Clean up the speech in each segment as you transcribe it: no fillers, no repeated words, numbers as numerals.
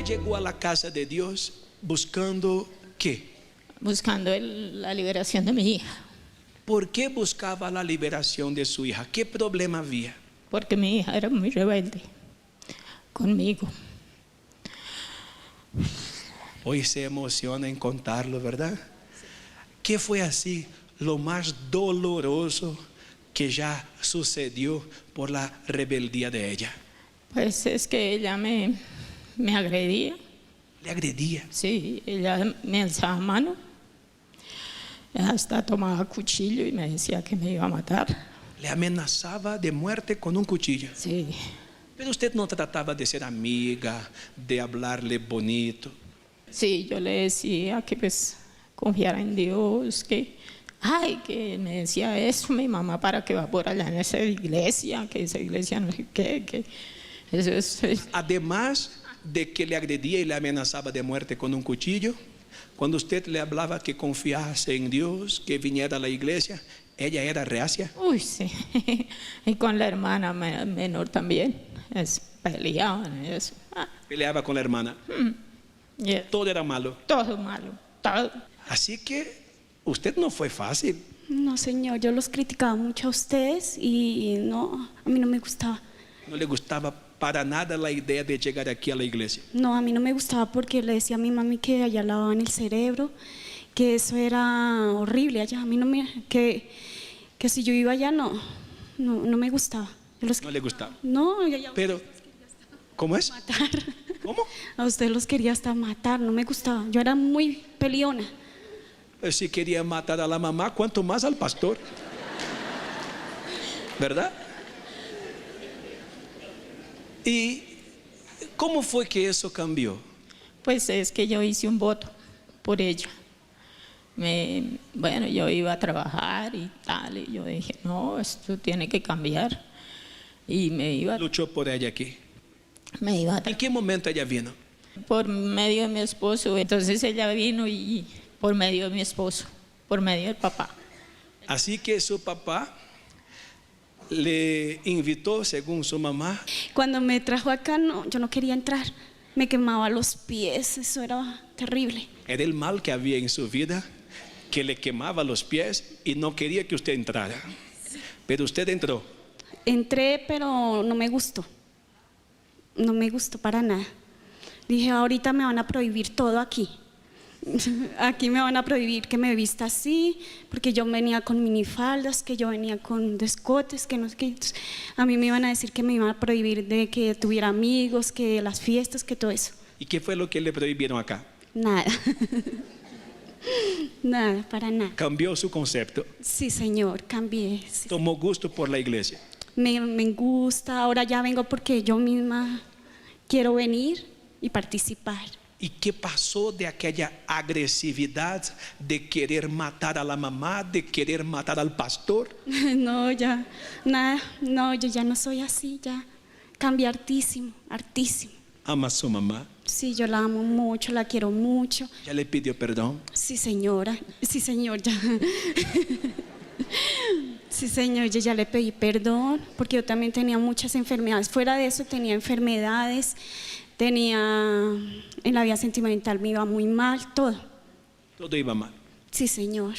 Usted llegó a la casa de Dios buscando ¿qué? Buscando la liberación de mi hija, ¿Por qué buscaba la liberación de su hija? ¿Qué problema había? porque mi hija era muy rebelde conmigo. Hoy se emociona en contarlo, ¿verdad? ¿Qué fue así lo más doloroso que ya sucedió por la rebeldía de ella? Pues es que ella me agredía. ¿Le agredía? Sí, ella me alzaba mano, hasta tomaba cuchillo y me decía que me iba a matar. Le amenazaba de muerte con un cuchillo. Sí, Pero usted no trataba de ser amiga, de hablarle bonito. sí, yo le decía que pues confiara en Dios, que me decía eso mi mamá, para que va por allá en esa iglesia, que esa iglesia no sé qué, que eso es. Además de que le agredía y le amenazaba de muerte con un cuchillo, cuando usted le hablaba que confiase en Dios, que viniera a la iglesia, ella era reacia. Uy, sí, y con la hermana menor también, peleaban, eso. Peleaba con la hermana. Yeah. Todo era malo. Todo malo, todo. Así que usted no fue fácil. No, señor, yo los criticaba mucho a ustedes y no, a mí no me gustaba. No le gustaba para nada la idea de llegar aquí a la iglesia. No, a mí no me gustaba porque le decía a mi mami que allá lavaban el cerebro, que eso era horrible allá. A mí no me, que si yo iba allá no me gustaba. No le gustaba. No, ya Pero, ¿cómo es? matar. ¿Cómo? A ustedes los quería hasta matar, no me gustaba. Yo era muy peleona. Si quería matar a la mamá, ¿cuánto más al pastor? ¿Verdad? ¿Y cómo fue que eso cambió? Pues es que yo hice un voto por ella. Bueno, yo iba a trabajar y tal, y yo dije, no, esto tiene que cambiar. Y Luchó por ella aquí. me iba ¿En qué momento ella vino? por medio de mi esposo. Entonces ella vino y por medio de mi esposo, por medio del papá. Así que su papá le invitó, según su mamá. Cuando me trajo acá, no, yo no quería entrar. Me quemaba los pies, eso era terrible. Era el mal que había en su vida, que le quemaba los pies y no quería que usted entrara. Pero usted entró. Entré, pero no me gustó. No me gustó para nada. Dije, ahorita me van a prohibir todo aquí. Aquí me van a prohibir que me vista así, porque yo venía con minifaldas, que yo venía con descotes, que no sé qué. Entonces, a mí me iban a decir que me iban a prohibir de que tuviera amigos, que las fiestas, que todo eso. ¿Y qué fue lo que le prohibieron acá? Nada. Nada, para nada. Cambió su concepto. Sí, señor, cambié. Sí. Tomó gusto por la iglesia. Me gusta, ahora ya vengo porque yo misma quiero venir y participar. ¿Y qué pasó de aquella agresividad de querer matar a la mamá, de querer matar al pastor? No, ya, nada, no, yo ya no soy así, ya cambié hartísimo, hartísimo. ¿Ama a su mamá? Sí, yo la amo mucho, la quiero mucho. ¿Ya le pidió perdón? Sí, señora, sí, señor, ya. Sí, señor, yo ya le pedí perdón, porque yo también tenía muchas enfermedades. Fuera de eso tenía enfermedades, en la vida sentimental me iba muy mal, todo. Todo iba mal. Sí, señor.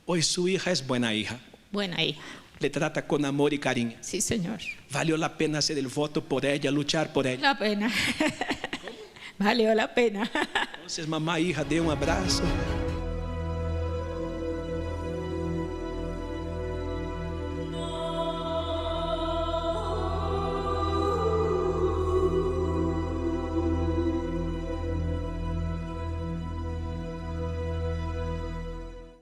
Hoy su hija es buena hija. Buena hija. Le trata con amor y cariño. Sí, señor. ¿Valió la pena hacer el voto por ella, luchar por ella? La pena. Valió la pena. Entonces, mamá, hija, dé un abrazo.